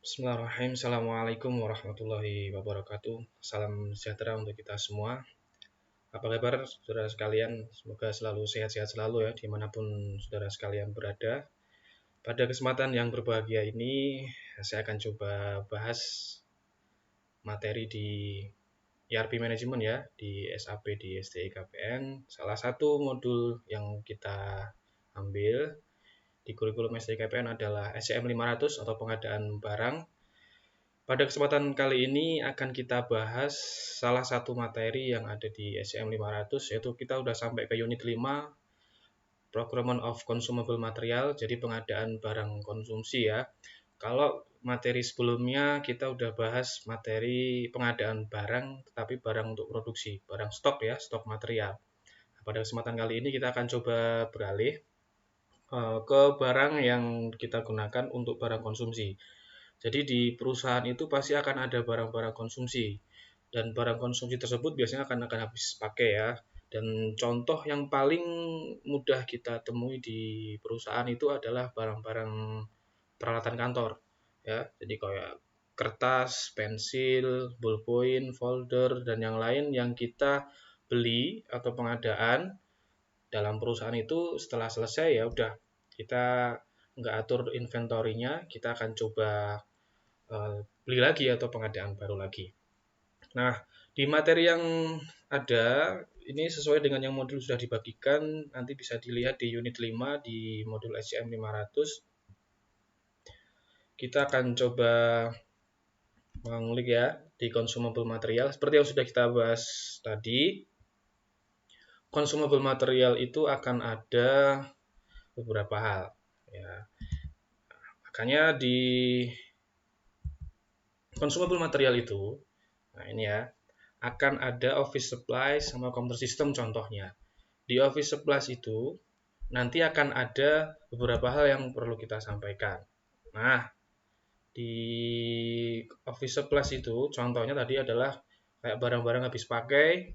Bismillahirrahmanirrahim. Assalamualaikum warahmatullahi wabarakatuh. Salam sejahtera untuk kita semua. Apa kabar saudara sekalian? Semoga selalu sehat-sehat selalu ya, dimanapun saudara sekalian berada. Pada kesempatan yang berbahagia ini, saya akan coba bahas materi di ERP Management ya, di SAP di SDIKPN. Salah satu modul yang kita ambil di kurikulum SDIKPN adalah SCM 500 atau pengadaan barang. Pada kesempatan kali ini akan kita bahas salah satu materi yang ada di SCM 500, yaitu kita udah sampai ke unit 5, Procurement of Consumable Material, jadi pengadaan barang konsumsi ya. Kalau materi sebelumnya kita udah bahas materi pengadaan barang, tetapi barang untuk produksi, barang stok ya, stok material. Pada kesempatan kali ini kita akan coba beralih ke barang yang kita gunakan untuk barang konsumsi. Jadi di perusahaan itu pasti akan ada barang-barang konsumsi, dan barang konsumsi tersebut biasanya akan habis pakai ya. Dan contoh yang paling mudah kita temui di perusahaan itu adalah barang-barang peralatan kantor ya. Jadi kayak kertas, pensil, ballpoint, folder, dan yang lain yang kita beli atau pengadaan dalam perusahaan itu setelah selesai ya udah kita nggak atur inventorinya, kita akan coba beli lagi atau pengadaan baru lagi. Nah, di materi yang ada, ini sesuai dengan yang modul sudah dibagikan, nanti bisa dilihat di unit 5 di modul SCM 500. Kita akan coba mengulik ya di consumable material. Seperti yang sudah kita bahas tadi, consumable material itu akan ada beberapa hal. Ya. Makanya di consumable material itu, nah ini ya, akan ada office supplies sama computer system contohnya. Di office supplies itu nanti akan ada beberapa hal yang perlu kita sampaikan. Nah, di office supplies itu contohnya tadi adalah kayak barang-barang habis pakai,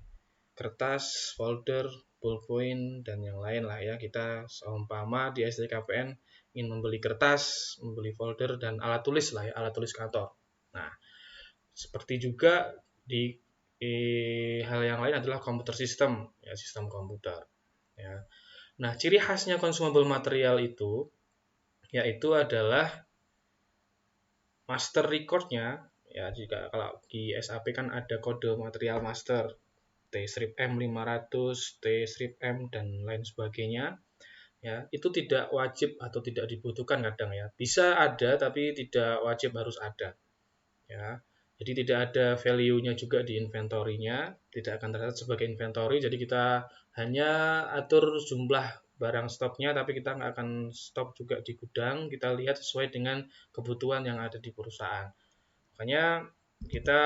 kertas, folder, ballpoint, dan yang lain lah ya. Kita seumpama di SDKPN ingin membeli kertas, membeli folder, dan alat tulis lah ya, alat tulis kantor. Nah, seperti juga di hal yang lain adalah komputer system, ya sistem komputer. Ya. Nah, ciri khasnya consumable material itu yaitu adalah master record-nya. Ya, jika kalau di SAP kan ada kode material master T-strip M500, T-strip M dan lain sebagainya. Ya, itu tidak wajib atau tidak dibutuhkan kadang ya. Bisa ada tapi tidak wajib harus ada. Ya. Jadi tidak ada value-nya juga di inventory-nya, tidak akan tercatat sebagai inventory. Jadi kita hanya atur jumlah barang stoknya, tapi kita nggak akan stok juga di gudang. Kita lihat sesuai dengan kebutuhan yang ada di perusahaan. Makanya kita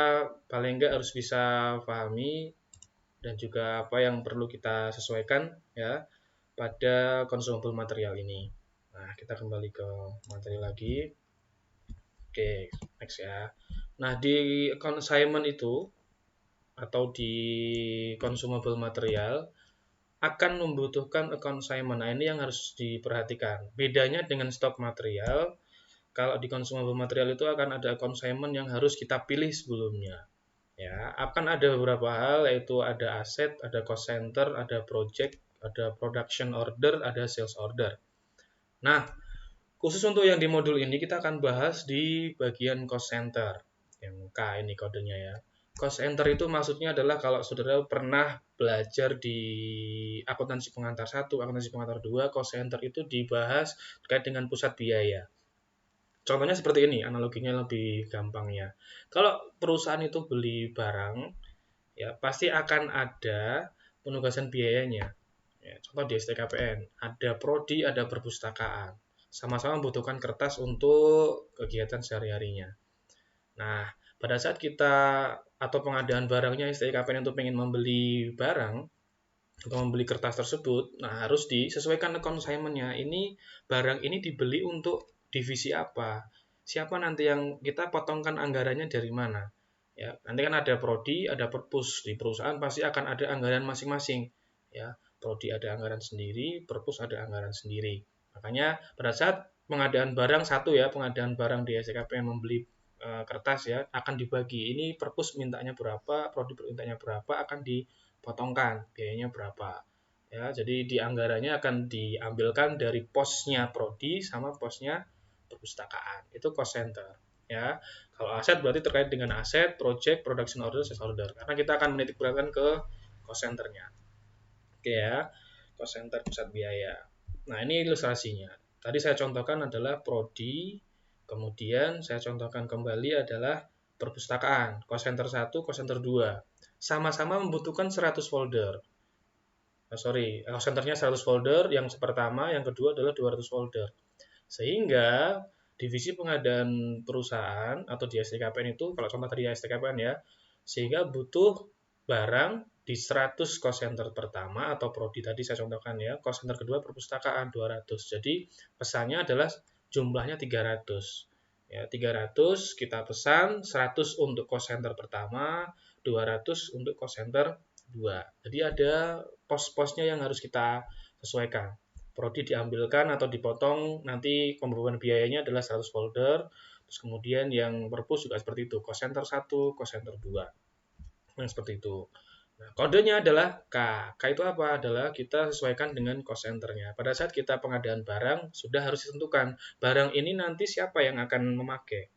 paling nggak harus bisa pahami dan juga apa yang perlu kita sesuaikan ya pada consumable material ini. Nah, kita kembali ke materi lagi. Oke, next ya. Nah, di consignment itu atau di consumable material akan membutuhkan consignment. Nah, ini yang harus diperhatikan. Bedanya dengan stok material, kalau di consumable material itu akan ada consignment yang harus kita pilih sebelumnya. Ya, akan ada beberapa hal, yaitu ada aset, ada cost center, ada project, ada production order, ada sales order. Nah, khusus untuk yang di modul ini kita akan bahas di bagian cost center. Yang K ini kodenya ya. Cost center itu maksudnya adalah kalau saudara pernah belajar di akuntansi pengantar 1, akuntansi pengantar 2, cost center itu dibahas terkait dengan pusat biaya. Contohnya seperti ini, analoginya lebih gampangnya. Kalau perusahaan itu beli barang, ya pasti akan ada penugasan biayanya. Ya, contoh di STKPN, ada prodi, ada perpustakaan. Sama-sama membutuhkan kertas untuk kegiatan sehari-harinya. Nah, pada saat kita atau pengadaan barangnya STKPN itu pengen membeli barang atau membeli kertas tersebut, nah harus disesuaikan consignment-nya. Ini barang ini dibeli untuk divisi apa? Siapa nanti yang kita potongkan anggarannya dari mana? Ya, nanti kan ada prodi, ada perpus. Di perusahaan pasti akan ada anggaran masing-masing. Ya, prodi ada anggaran sendiri, perpus ada anggaran sendiri. Makanya pada saat pengadaan barang satu ya, pengadaan barang di SDKPN membeli kertas ya, akan dibagi. Ini perpus mintanya berapa, prodi mintanya berapa, akan dipotongkan biayanya berapa. Ya, jadi di anggarannya akan diambilkan dari posnya prodi sama posnya perpustakaan. Itu cost center. Ya, kalau aset berarti terkait dengan aset, project, production order, sales order. Karena kita akan menitik beratkan ke cost centernya. Oke ya, cost center pusat biaya. Nah, ini ilustrasinya. Tadi saya contohkan adalah prodi, kemudian saya contohkan kembali adalah perpustakaan, cost center 1, cost center 2. Sama-sama membutuhkan 100 folder. Cost centernya 100 folder, yang pertama, yang kedua adalah 200 folder. Sehingga divisi pengadaan perusahaan atau di SDKPN itu, kalau contoh tadi SDKPN ya, sehingga butuh barang di 100 cost center pertama atau prodi tadi saya contohkan ya, cost center kedua perpustakaan 200. Jadi pesannya adalah jumlahnya 300. Ya, 300 kita pesan, 100 untuk cost center pertama, 200 untuk cost center 2. Jadi ada pos-posnya yang harus kita sesuaikan. Prodi diambilkan atau dipotong, nanti pembayaran biayanya adalah 100 folder, terus kemudian yang perpus juga seperti itu, cost center 1, cost center 2. Yang seperti itu. Nah, kodenya adalah K. K itu apa? Adalah kita sesuaikan dengan cost centernya. Pada saat kita pengadaan barang, sudah harus ditentukan. Barang ini nanti siapa yang akan memakai.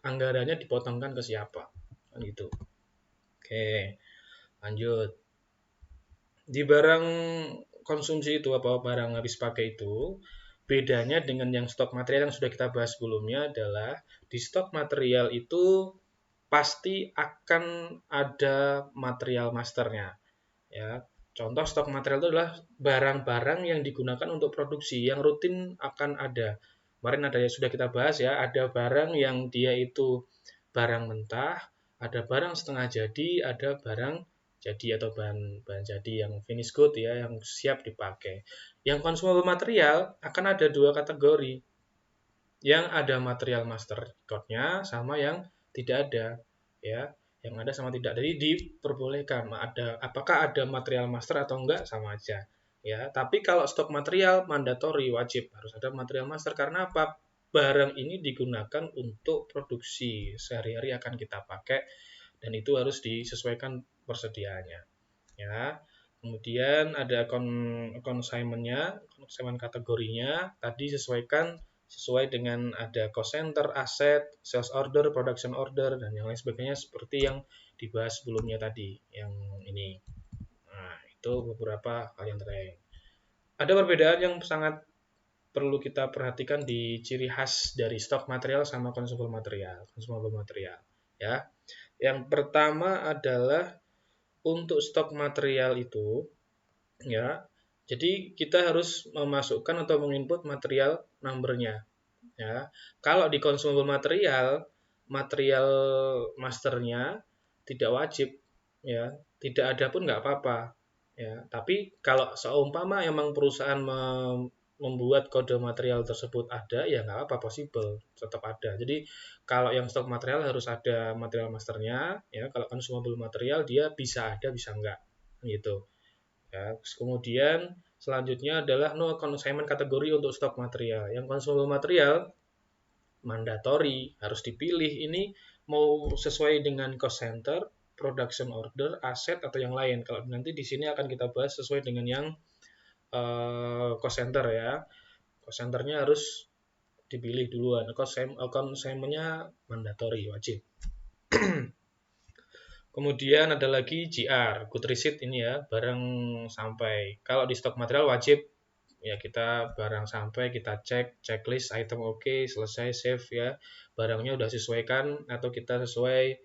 Anggarannya dipotongkan ke siapa. Kan gitu. Oke, lanjut. Di barang konsumsi itu, apa barang habis pakai itu, bedanya dengan yang stok material yang sudah kita bahas sebelumnya adalah di stok material itu pasti akan ada material masternya. Ya, contoh stok material itu adalah barang-barang yang digunakan untuk produksi yang rutin akan ada. Kemarin ada yang sudah kita bahas ya, ada barang yang dia itu barang mentah, ada barang setengah jadi, ada barang jadi atau bahan jadi yang finish good ya, yang siap dipakai. Yang consumable material akan ada dua kategori, yang ada material master code-nya sama yang tidak ada ya, yang ada sama tidak. Jadi diperbolehkan apakah ada material master atau enggak sama aja ya. Tapi kalau stok material mandatori, wajib harus ada material master. Karena apa? Barang ini digunakan untuk produksi sehari-hari akan kita pakai, dan itu harus disesuaikan persediaannya ya. Kemudian ada consignment-nya, consignment kategorinya tadi sesuai dengan ada cost center, aset, sales order, production order, dan yang lain sebagainya seperti yang dibahas sebelumnya tadi, yang ini. Nah, itu beberapa hal yang terkait. Ada perbedaan yang sangat perlu kita perhatikan di ciri khas dari stok material sama consumable material. Ya. Yang pertama adalah untuk stok material itu ya. Jadi kita harus memasukkan atau menginput material number-nya ya. Kalau di consumable material, material masternya tidak wajib ya. Tidak ada pun nggak apa-apa ya. Tapi kalau seumpama emang perusahaan membuat kode material tersebut ada, ya nggak apa, possible, tetap ada. Jadi kalau yang stok material harus ada material masternya ya. Kalau consumable material dia bisa ada, bisa enggak gitu ya. Kemudian selanjutnya adalah no consignment kategori untuk stok material. Yang consumable material mandatory harus dipilih, ini mau sesuai dengan cost center, production order, aset, atau yang lain. Kalau nanti di sini akan kita bahas sesuai dengan yang cost center ya. Cost centernya harus dipilih duluan. Consignment-nya mandatory, wajib. Kemudian ada lagi GR, good receipt, ini ya, barang sampai. Kalau di stok material wajib ya, kita barang sampai kita cek, checklist, item oke, selesai, save ya. Barangnya udah sesuaikan atau kita sesuai,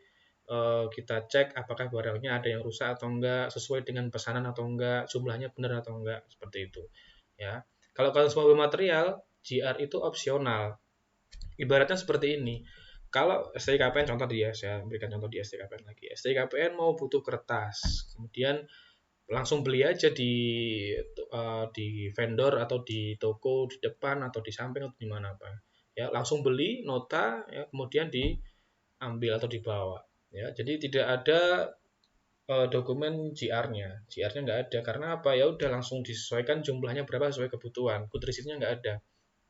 kita cek apakah barangnya ada yang rusak atau enggak, sesuai dengan pesanan atau enggak, jumlahnya benar atau enggak, seperti itu ya. Kalau consumable material, GR itu opsional. Ibaratnya seperti ini. Kalau STKPN contoh dia, saya berikan contoh di STKPN lagi. STKPN mau butuh kertas, kemudian langsung beli aja di vendor atau di toko di depan atau di samping atau di mana apa. Ya, langsung beli, nota ya, kemudian diambil atau dibawa. Ya, jadi tidak ada dokumen GR-nya. GR-nya nggak ada karena apa? Ya udah langsung disesuaikan jumlahnya berapa sesuai kebutuhan. Good receipt-nya nggak ada.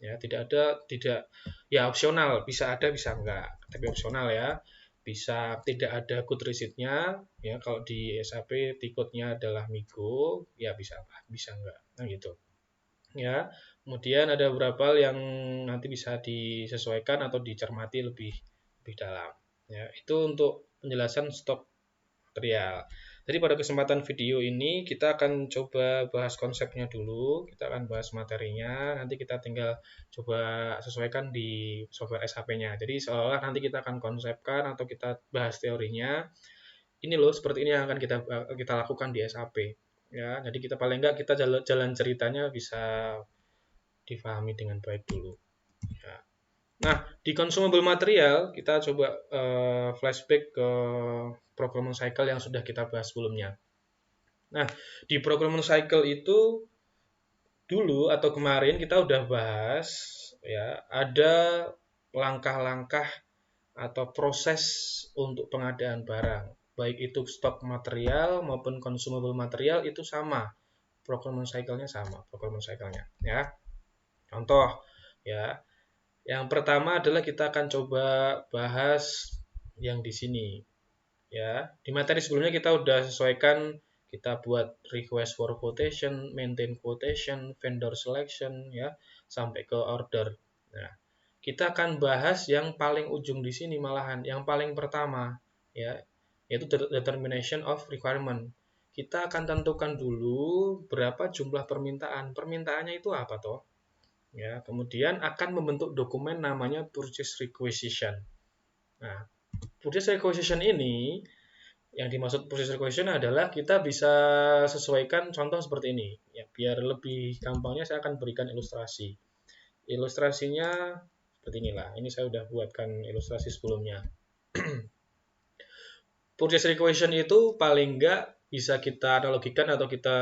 Ya, tidak ya opsional, bisa ada bisa enggak, tapi opsional ya. Bisa tidak ada good receipt-nya ya, kalau di SAP tiketnya adalah Migo ya bisa enggak, nah gitu. Ya, kemudian ada beberapa hal yang nanti bisa disesuaikan atau dicermati lebih dalam. Ya, itu untuk penjelasan stok material. Jadi pada kesempatan video ini kita akan coba bahas konsepnya dulu, kita akan bahas materinya, nanti kita tinggal coba sesuaikan di software SAP-nya. Jadi seolah nanti kita akan konsepkan atau kita bahas teorinya. Ini loh seperti ini yang akan kita lakukan di SAP. Ya, jadi kita paling enggak kita jalan ceritanya bisa difahami dengan baik dulu. Ya. Nah, di consumable material kita coba flashback ke procurement cycle yang sudah kita bahas sebelumnya. Nah, di procurement cycle itu dulu atau kemarin kita udah bahas ya, ada langkah-langkah atau proses untuk pengadaan barang. Baik itu stok material maupun consumable material itu sama. Procurement cycle-nya sama, procurement cycle-nya ya. Contoh ya, yang pertama adalah kita akan coba bahas yang di sini. Ya, di materi sebelumnya kita udah sesuaikan, kita buat request for quotation, maintain quotation, vendor selection ya, sampai ke order. Nah, kita akan bahas yang paling ujung di sini malahan, yang paling pertama ya, yaitu determination of requirement. Kita akan tentukan dulu berapa jumlah permintaan. Permintaannya itu apa toh? Ya, kemudian akan membentuk dokumen namanya purchase requisition. Nah, purchase requisition ini yang dimaksud purchase requisition adalah kita bisa sesuaikan contoh seperti ini. Ya, biar lebih gampangnya saya akan berikan ilustrasi. Ilustrasinya seperti inilah. Ini saya sudah buatkan ilustrasi sebelumnya. Purchase requisition itu paling enggak bisa kita analogikan atau kita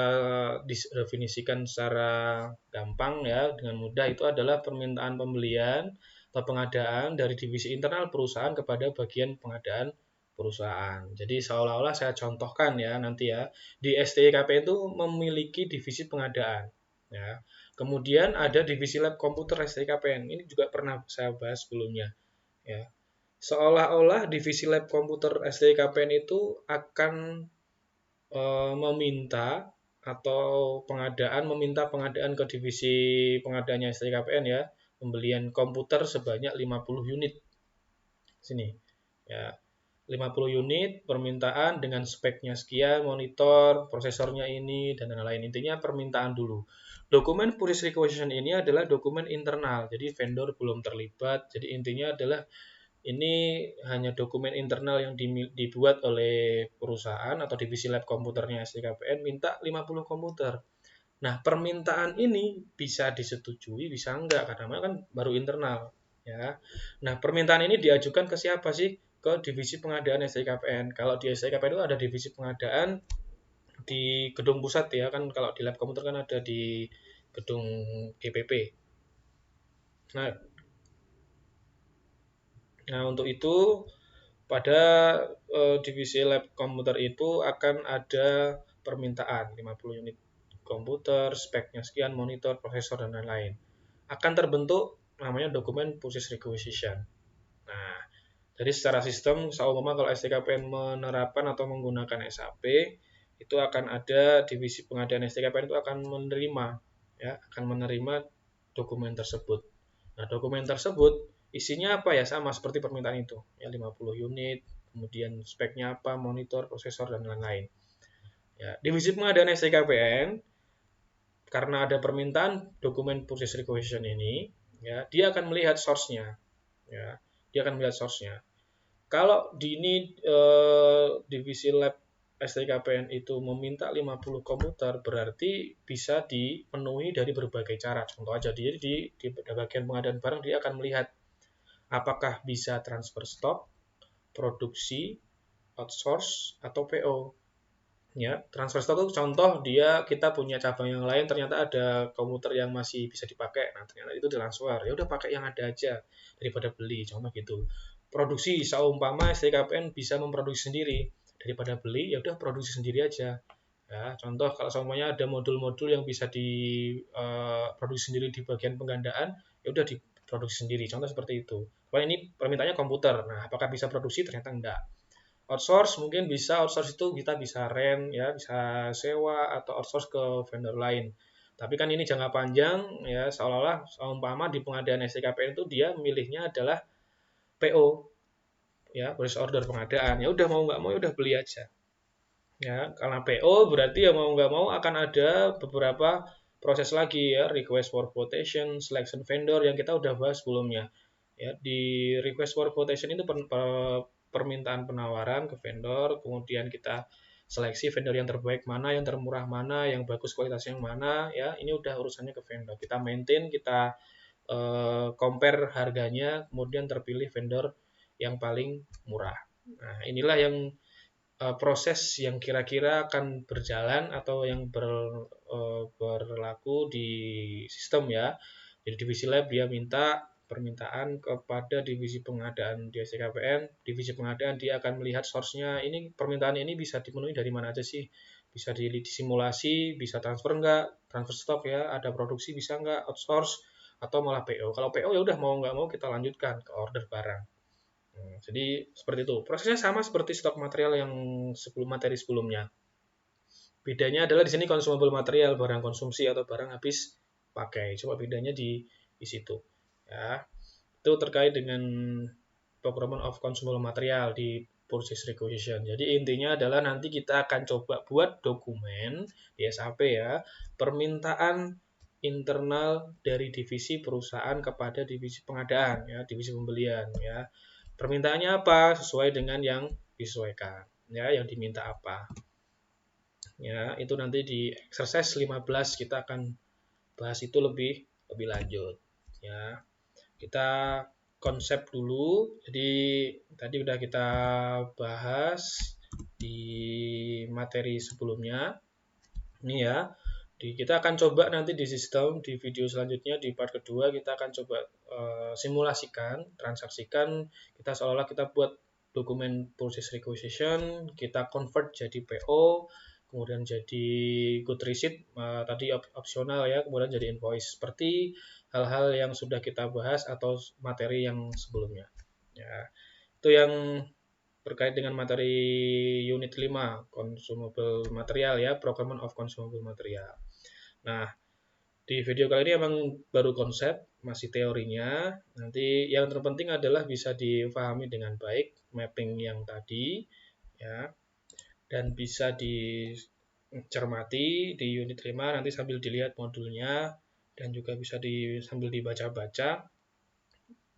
definisikan secara gampang ya, dengan mudah, itu adalah permintaan pembelian atau pengadaan dari divisi internal perusahaan kepada bagian pengadaan perusahaan. Jadi seolah-olah saya contohkan ya nanti ya, di STIKP itu memiliki divisi pengadaan ya. Kemudian ada divisi lab komputer STIKPN. Ini juga pernah saya bahas sebelumnya ya. Seolah-olah divisi lab komputer STIKPN itu akan meminta atau meminta pengadaan ke divisi pengadaannya STIKPN ya, pembelian komputer sebanyak 50 unit. Sini. Ya. 50 unit permintaan dengan speknya sekian, monitor, prosesornya ini, dan lain-lain. Intinya permintaan dulu. Dokumen purchase requisition ini adalah dokumen internal, jadi vendor belum terlibat. Jadi intinya adalah ini hanya dokumen internal yang dibuat oleh perusahaan atau divisi lab komputernya STIKPN minta 50 komputer. Nah, permintaan ini bisa disetujui, bisa enggak, karena kan baru internal. Ya. Nah, permintaan ini diajukan ke siapa sih? Ke divisi pengadaan STIKPN. Kalau di STIKPN itu ada divisi pengadaan di gedung pusat ya, kan kalau di lab komputer kan ada di gedung GPP. Nah, untuk itu pada divisi lab komputer itu akan ada permintaan 50 unit komputer, speknya sekian, monitor, prosesor, dan lain-lain. Akan terbentuk namanya dokumen purchase requisition. Nah, jadi secara sistem, seumpama kalau STIKPN menerapkan atau menggunakan SAP, itu akan ada divisi pengadaan STIKPN itu akan menerima dokumen tersebut. Nah, dokumen tersebut isinya apa ya, sama seperti permintaan itu ya, 50 unit, kemudian speknya apa, monitor, prosesor, dan lain-lain ya. Divisi pengadaan STIKPN karena ada permintaan dokumen purchase requisition ini ya, dia akan melihat source-nya ya, dia akan melihat source-nya. Kalau di ini divisi lab STIKPN itu meminta 50 komputer, berarti bisa dipenuhi dari berbagai cara. Contoh aja, di bagian pengadaan barang dia akan melihat apakah bisa transfer stok, produksi, outsource, atau PO. Ya, transfer stok itu contoh kita punya cabang yang lain ternyata ada komputer yang masih bisa dipakai. Nah, ternyata itu ditransfer. Ya udah pakai yang ada aja daripada beli, contoh gitu. Produksi seumpama STIKPN bisa memproduksi sendiri, daripada beli ya udah produksi sendiri aja. Ya, contoh kalau seumpamanya ada modul-modul yang bisa diproduksi sendiri di bagian penggandaan, ya udah diproduksi sendiri. Contoh seperti itu. Kalau ini permintaannya komputer. Nah, apakah bisa produksi? Ternyata enggak. Outsource mungkin bisa, outsource itu kita bisa rent ya, bisa sewa atau outsource ke vendor lain. Tapi kan ini jangka panjang ya, seolah-olah seumpama di pengadaan STKPN itu dia milihnya adalah PO ya, purchase order pengadaan. Ya udah mau nggak mau ya udah beli aja. Ya, karena PO berarti ya mau nggak mau akan ada beberapa proses lagi ya, request for quotation, selection vendor yang kita udah bahas sebelumnya. Ya, di request for quotation itu permintaan penawaran ke vendor, kemudian kita seleksi vendor yang terbaik mana, yang termurah mana, yang bagus kualitasnya yang mana, ya ini udah urusannya ke vendor. Kita maintain, kita compare harganya, kemudian terpilih vendor yang paling murah. Nah, inilah yang proses yang kira-kira akan berjalan atau yang berlaku di sistem ya. Jadi divisi lab dia minta permintaan kepada divisi pengadaan di SCKPN. Divisi pengadaan dia akan melihat source-nya. Ini permintaan ini bisa dipenuhi dari mana aja sih? Bisa disimulasi, bisa transfer enggak, transfer stok ya, ada produksi bisa enggak, outsource, atau malah PO. Kalau PO ya udah mau nggak mau kita lanjutkan ke order barang. Jadi seperti itu. Prosesnya sama seperti stok material yang materi sebelumnya. Bedanya adalah di sini consumable material, barang konsumsi atau barang habis pakai. Coba bedanya di situ. Ya, itu terkait dengan procurement of consumable material di purchase requisition. Jadi intinya adalah nanti kita akan coba buat dokumen di SAP ya, permintaan internal dari divisi perusahaan kepada divisi pengadaan ya, divisi pembelian ya. Permintaannya apa? Sesuai dengan yang disesuaikan. Ya, yang diminta apa. Ya, itu nanti di exercise 15 kita akan bahas itu lebih lanjut. Ya, kita konsep dulu. Jadi tadi udah kita bahas di materi sebelumnya. Ini ya. Kita akan coba nanti di sistem di video selanjutnya di part kedua kita akan coba simulasikan, transaksikan, kita seolah-olah kita buat dokumen purchase requisition, kita convert jadi PO, kemudian jadi good receipt, tadi opsional ya, kemudian jadi invoice. Seperti hal-hal yang sudah kita bahas atau materi yang sebelumnya. Ya, itu yang terkait dengan materi unit 5, consumable material ya, procurement of consumable material. Nah, di video kali ini emang baru konsep, masih teorinya. Nanti yang terpenting adalah bisa difahami dengan baik mapping yang tadi ya, dan bisa dicermati di unit 5 nanti sambil dilihat modulnya dan juga bisa sambil dibaca-baca.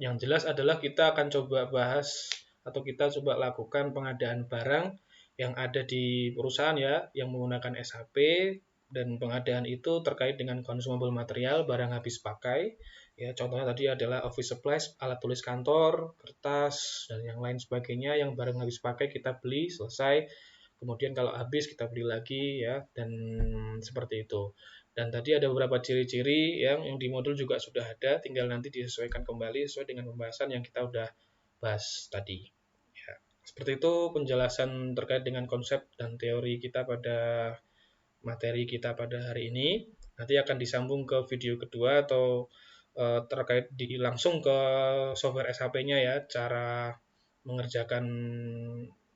Yang jelas adalah kita akan coba bahas atau kita coba lakukan pengadaan barang yang ada di perusahaan ya, yang menggunakan SAP, dan pengadaan itu terkait dengan consumable material, barang habis pakai. Ya, contohnya tadi adalah office supplies, alat tulis kantor, kertas, dan yang lain sebagainya. Yang barang habis pakai kita beli, selesai. Kemudian kalau habis kita beli lagi ya, dan seperti itu. Dan tadi ada beberapa ciri-ciri yang di modul juga sudah ada, tinggal nanti disesuaikan kembali sesuai dengan pembahasan yang kita udah bahas tadi. Ya, seperti itu penjelasan terkait dengan konsep dan teori kita pada materi kita pada hari ini. Nanti akan disambung ke video kedua atau terkait langsung ke software SAP-nya ya, cara mengerjakan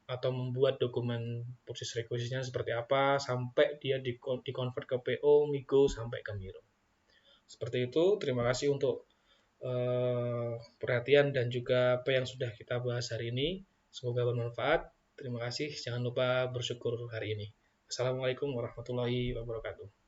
atau membuat dokumen purchase requisition seperti apa sampai dia di-convert ke PO, Migo sampai ke Miro. Seperti itu, terima kasih untuk perhatian dan juga apa yang sudah kita bahas hari ini. Semoga bermanfaat. Terima kasih. Jangan lupa bersyukur hari ini. Assalamualaikum warahmatullahi wabarakatuh.